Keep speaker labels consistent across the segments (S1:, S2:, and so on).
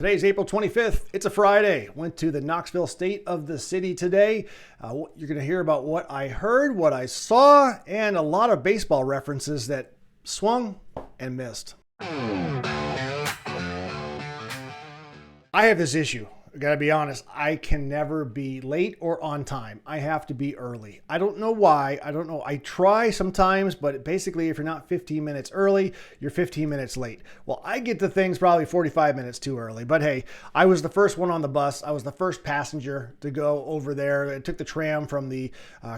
S1: Today's April 25th. It's a Friday. Went to the Knoxville State of the city today. You're going to hear about what I heard, what I saw, and a lot of baseball references that swung and missed. I have this issue. I gotta be honest. I can never be late or on time. I have to be early. I don't know why. I don't know. I try sometimes, but basically, if you're not 15 minutes early, you're 15 minutes late. Well, I get to things probably 45 minutes too early. But hey, I was the first one on the bus. I was the first passenger to go over there. I took the tram from the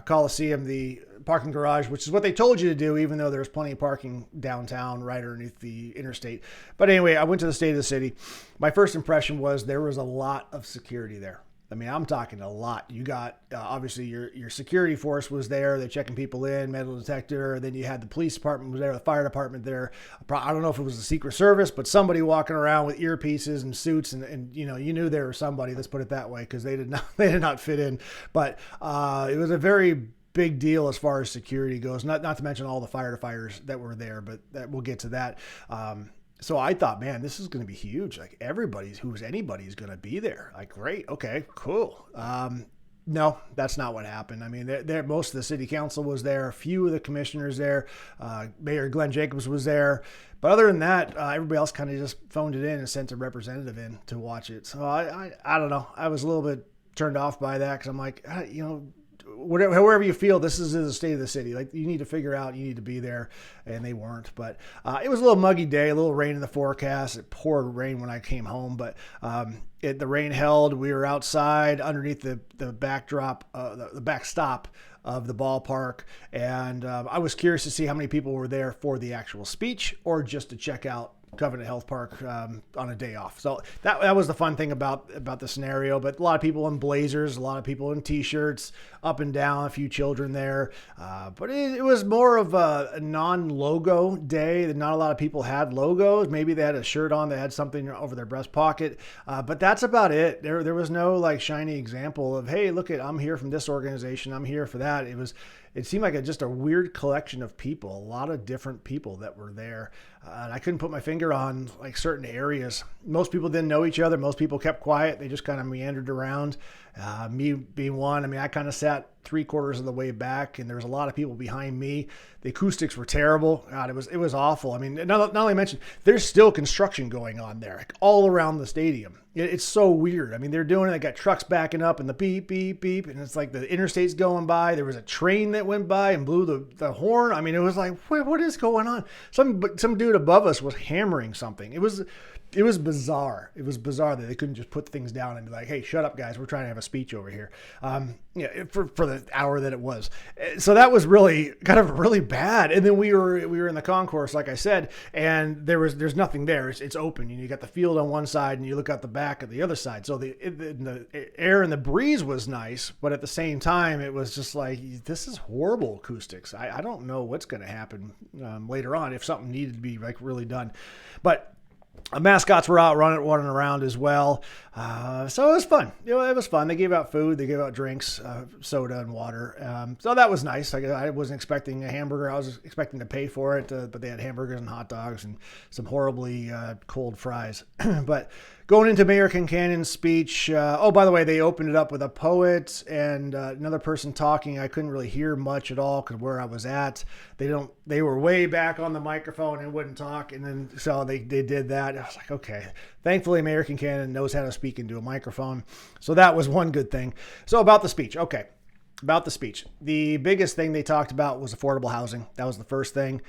S1: Coliseum, the parking garage, which is what they told you to do, even though there's plenty of parking downtown right underneath the interstate. But anyway, I went to the state of the city. My first impression was there was a lot of security there. I mean, I'm talking a lot. You got, obviously, your security force was there. They're checking people in, metal detector. Then you had the police department was there, the fire department there. I don't know if it was the Secret Service, but somebody walking around with earpieces and suits. And you knew there was somebody, let's put it that way, because they did not fit in. But it was a very big deal as far as security goes, not to mention all the firefighters that were there, but we'll get to that. So I thought, man, this is going to be huge. Like anybody's going to be there. Like, great. Okay, cool. No, that's not what happened. I mean, most of the city council was there. A few of the commissioners there. Mayor Glenn Jacobs was there. But other than that, everybody else kind of just phoned it in and sent a representative in to watch it. So I don't know. I was a little bit turned off by that because I'm like, however you feel, this is the state of the city. Like, you need to figure out, you need to be there, and they weren't. But it was a little muggy day, a little rain in the forecast. It poured rain when I came home, but the rain held. We were outside underneath the backdrop, the backstop of the ballpark, and I was curious to see how many people were there for the actual speech or just to check out Covenant Health Park on a day off. So that was the fun thing about the scenario. But a lot of people in blazers, a lot of people in t-shirts, up and down, a few children there. But it was more of a non-logo day. Not a lot of people had logos. Maybe they had a shirt on that had something over their breast pocket. But that's about it. There was no like shiny example of, hey, look I'm here from this organization. I'm here for that. It seemed like just a weird collection of people, a lot of different people that were there. And I couldn't put my finger on like certain areas. Most people didn't know each other. Most people kept quiet. They just kind of meandered around. Me being one, I mean, I kind of sat 3/4 of the way back, and there was a lot of people behind me. The acoustics were terrible. God, it was awful. I mean, not only mentioned, there's still construction going on there, like all around the stadium. It's so weird. I mean, they're doing it. They got trucks backing up and the beep, beep, beep. And it's like the interstate's going by. There was a train that went by and blew the horn. I mean, it was like, what is going on? Some dude above us was hammering something. It was bizarre. It was bizarre that they couldn't just put things down and be like, hey, shut up, guys. We're trying to have a speech over here. For the hour that it was. So that was really bad. And then we were in the concourse, like I said, and there's nothing there. It's open. You got the field on one side and you look out the back at the other side. So the air and the breeze was nice, but at the same time, it was just like, this is horrible acoustics. I don't know what's going to happen later on if something needed to be like really done. But mascots were out running around as well. So it was fun. It was fun. They gave out food. They gave out drinks, soda and water. So that was nice. I wasn't expecting a hamburger. I was expecting to pay for it, but they had hamburgers and hot dogs and some horribly cold fries. But going into Mayor Kincannon's speech, by the way, they opened it up with a poet and another person talking. I couldn't really hear much at all because where I was at, they were way back on the microphone and wouldn't talk. And then so they did that. I was like, okay. Thankfully, Mayor Kincannon knows how to speak into a microphone. So that was one good thing. So about the speech. Okay. About the speech. The biggest thing they talked about was affordable housing. That was the first thing.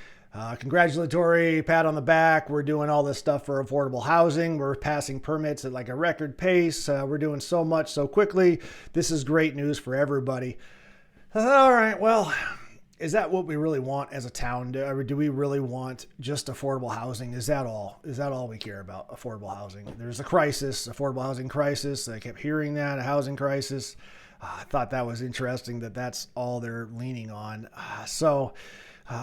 S1: Congratulatory pat on the back. We're doing all this stuff for affordable housing. We're passing permits at like a record pace. We're doing so much so quickly. This is great news for everybody. All right. Well, is that what we really want as a town? Do we really want just affordable housing? Is that all? Is that all we care about? Affordable housing. There's a crisis, affordable housing crisis. I kept hearing that, a housing crisis. I thought that was interesting that that's all they're leaning on.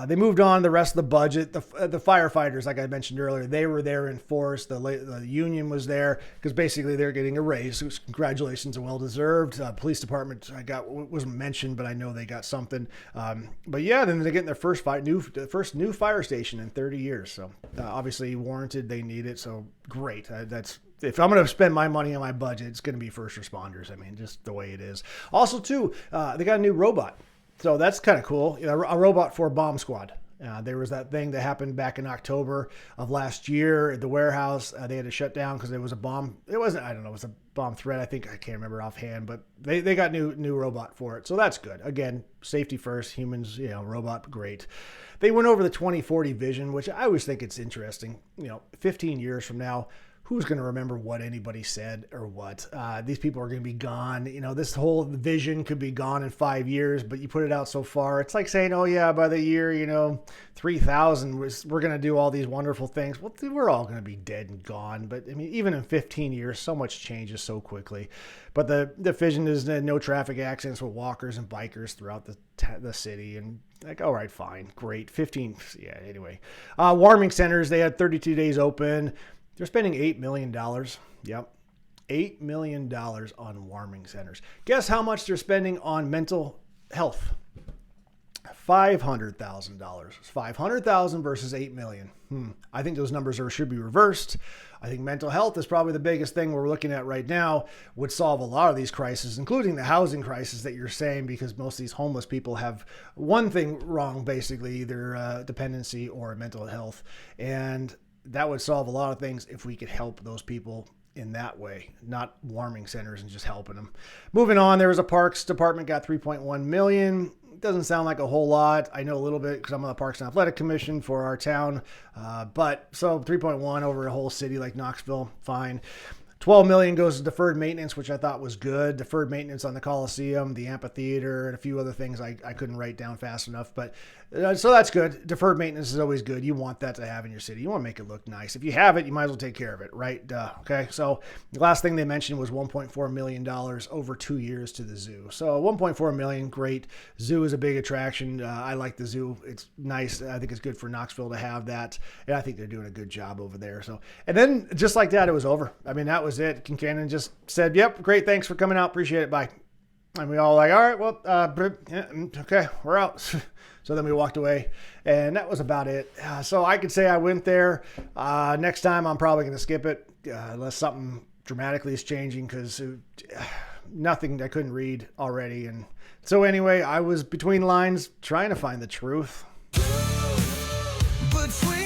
S1: They moved on the rest of the budget. The firefighters, like I mentioned earlier, they were there in force. The union was there because basically they're getting a raise. Congratulations and well-deserved. Police department wasn't mentioned, but I know they got something. But yeah, then they're getting their first new fire station in 30 years. So obviously warranted. They need it. So great. if I'm going to spend my money on my budget, it's going to be first responders. I mean, just the way it is. Also, too, they got a new robot. So that's kind of cool. A robot for bomb squad. There was that thing that happened back in October of last year at the warehouse. They had to shut down because there was a bomb. It wasn't, I don't know, it was a bomb threat. I can't remember offhand, but they got new robot for it. So that's good. Again, safety first, humans, robot, great. They went over the 2040 vision, which I always think it's interesting. 15 years from now, who's going to remember what anybody said or what? These people are going to be gone. This whole vision could be gone in 5 years, but you put it out so far. It's like saying, oh yeah, by the year, 3000, we're going to do all these wonderful things. Well, we're all going to be dead and gone. But I mean, even in 15 years, so much changes so quickly. But the vision is no traffic accidents with walkers and bikers throughout the city. And like, all right, fine, great. 15, yeah, anyway. Warming centers, they had 32 days open. They're spending $8 million. Yep. $8 million on warming centers. Guess how much they're spending on mental health? $500,000. $500,000 versus $8 million. I think those numbers should be reversed. I think mental health is probably the biggest thing we're looking at right now. Would solve a lot of these crises, including the housing crisis that you're saying, because most of these homeless people have one thing wrong, basically, either dependency or mental health. And that would solve a lot of things if we could help those people in that way, not warming centers and just helping them. Moving on, there was a parks department, got $3.1 million. Doesn't sound like a whole lot. I know a little bit because I'm on the Parks and Athletic Commission for our town. But so 3.1 over a whole city like Knoxville, fine. $12 million goes to deferred maintenance, which I thought was good. Deferred maintenance on the Coliseum, the amphitheater, and a few other things I couldn't write down fast enough. But so that's good. Deferred maintenance is always good. You want that to have in your city. You want to make it look nice. If you have it, you might as well take care of it, right? Okay. So the last thing they mentioned was $1.4 million over 2 years to the zoo. So $1.4 million, great. Zoo is a big attraction. I like the zoo. It's nice. I think it's good for Knoxville to have that. And I think they're doing a good job over there. So, and then just like that, it was over. I mean, that was it. Kincannon just said, yep, great. Thanks for coming out. Appreciate it. Bye. And we all like, all right, well, okay, we're out. So then we walked away, and that was about it. So I could say I went there. Next time I'm probably going to skip it unless something dramatically is changing, because nothing I couldn't read already. And so anyway, I was between lines trying to find the truth. Between